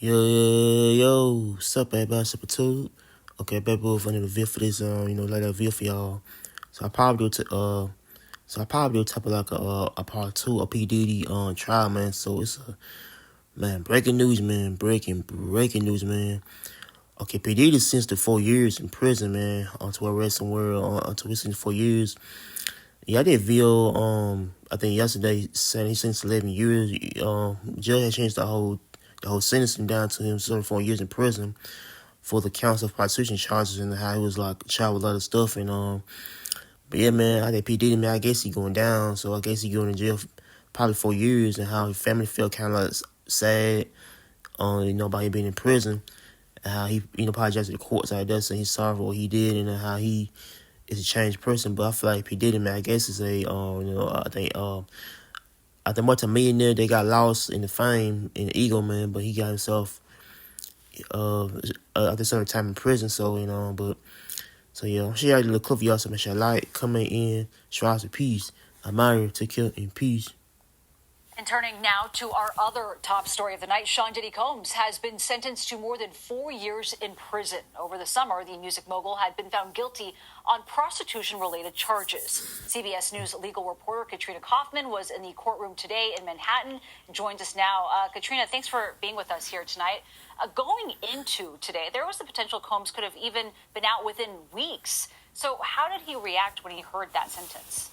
Yo, what's up, everybody? Super Two. Okay, back over another video for this, later video for y'all. So I probably do type of like a part two of P Diddy trial, man. So it's breaking news, man, breaking news, man. Okay, P Diddy sentenced to 4 years in prison, man, onto a wrestling world, onto his 4 years. Yeah, I did video, I think yesterday saying he sentenced 11 years. Judge had changed the whole sentencing down to him serving 4 years in prison for the counts of prostitution charges and how he was like charged with a lot of stuff. And but yeah, man, I think P Diddy, man, I guess he going down, so I guess he going to jail for probably 4 years, and how his family felt kind of like sad, about him being in prison, and how he, apologized to the courts, I guess, and he's sorry for what he did, and how he is a changed person. But I feel like P Diddy, man, I guess is a, I think multi-millionaire, they got lost in the fame and the ego, man, but he got himself, I think some time in prison, so, so yeah, I'm sure y'all did a little clip for y'all, so make sure you like, comment in, show us a peace. I'm out here, take care, and peace. And turning now to our other top story of the night, Sean Diddy Combs has been sentenced to more than 4 years in prison. Over the summer, the music mogul had been found guilty on prostitution-related charges. CBS News legal reporter Katrina Kaufman was in the courtroom today in Manhattan and joins us now. Katrina, thanks for being with us here tonight. Going into today, there was the potential Combs could have even been out within weeks. So how did he react when he heard that sentence?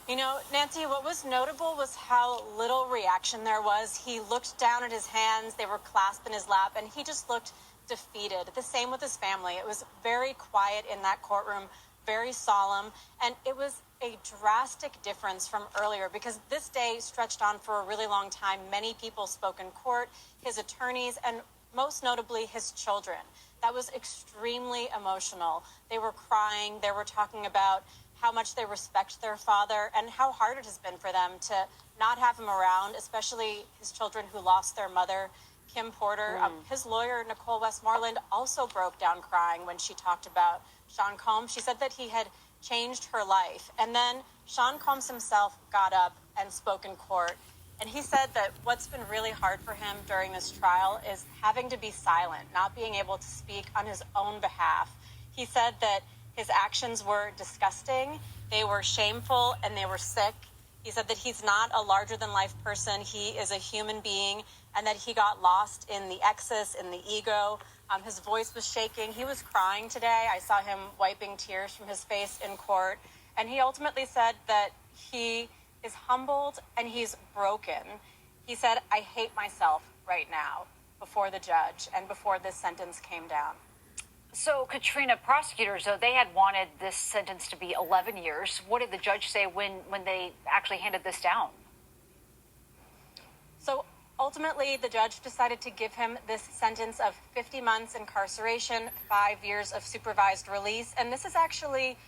You know, Nancy, what was notable was how little reaction there was. He looked down at his hands. They were clasped in his lap, and he just looked defeated. The same with his family. It was very quiet in that courtroom, very solemn, and it was a drastic difference from earlier because this day stretched on for a really long time. Many people spoke in court, his attorneys, and most notably his children. That was extremely emotional. They were crying. They were talking about how much they respect their father and how hard it has been for them to not have him around, especially his children who lost their mother, Kim Porter. His lawyer, Nicole Westmoreland, also broke down crying when she talked about Sean Combs. She said that he had changed her life. And then Sean Combs himself got up and spoke in court. And he said that what's been really hard for him during this trial is having to be silent, not being able to speak on his own behalf. He said that his actions were disgusting, they were shameful, and they were sick. He said that he's not a larger-than-life person. He is a human being, and that he got lost in the excess, in the ego. His voice was shaking. He was crying today. I saw him wiping tears from his face in court. And he ultimately said that he is humbled and he's broken. He said, "I hate myself right now," before the judge and before this sentence came down. So, Katrina, prosecutors, though, they had wanted this sentence to be 11 years. What did the judge say when they actually handed this down? So, ultimately, the judge decided to give him this sentence of 50 months incarceration, 5 years of supervised release. And this is actually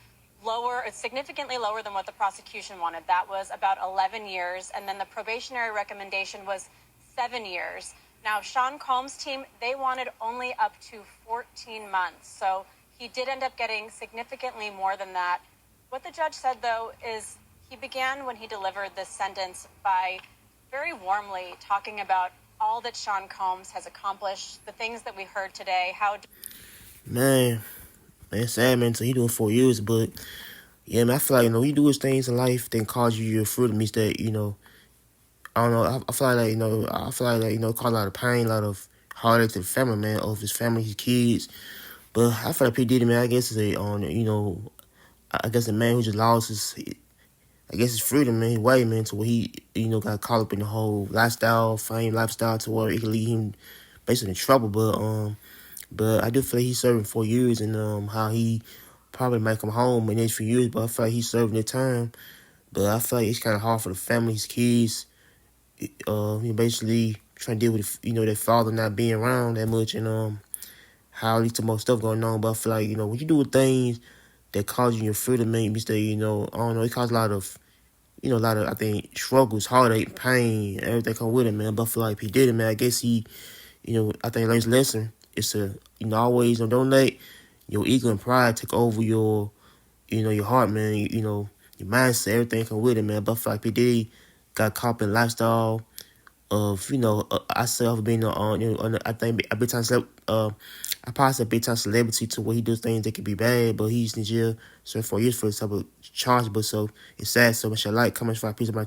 lower, it's significantly lower than what the prosecution wanted. That was about 11 years. And then the probationary recommendation was 7 years. Now, Sean Combs' team, they wanted only up to 14 months. So he did end up getting significantly more than that. What the judge said, though, is he began when he delivered this sentence by very warmly talking about all that Sean Combs has accomplished, the things that we heard today, how... Man, sad, man, so he doing 4 years, but yeah, man, I feel like, he do things in life that cause you your freedom, means that, I don't know. I feel like, it caused a lot of pain, a lot of heartache to the family, man, of his family, his kids. But I feel like P Diddy, man, I guess is I guess a man who just lost his freedom, man, his way, man, to where he, got caught up in the whole fame lifestyle, to where it could lead him basically in trouble. But I do feel like he's serving 4 years, and how he probably might come home in the next few years. But I feel like he's serving the time. But I feel like it's kind of hard for the family, his kids. Basically trying to deal with, their father not being around that much, and how at least the most stuff going on. But I feel like, when you do things that cause you your freedom, man, you stay, I don't know, it causes a lot of, I think, struggles, heartache, pain, everything come with it, man. But I feel like P Diddy, man, I guess he, I think learns a lesson. It's to, always, don't let your ego and pride take over your, your heart, man. Your mindset, everything come with it, man. But I feel like P Diddy got caught in lifestyle, of I say of being I think a big time I probably say big time celebrity to where he does things that could be bad, but he's in jail so 4 years for this type of charge. But so it's sad. So much I like comments for our piece about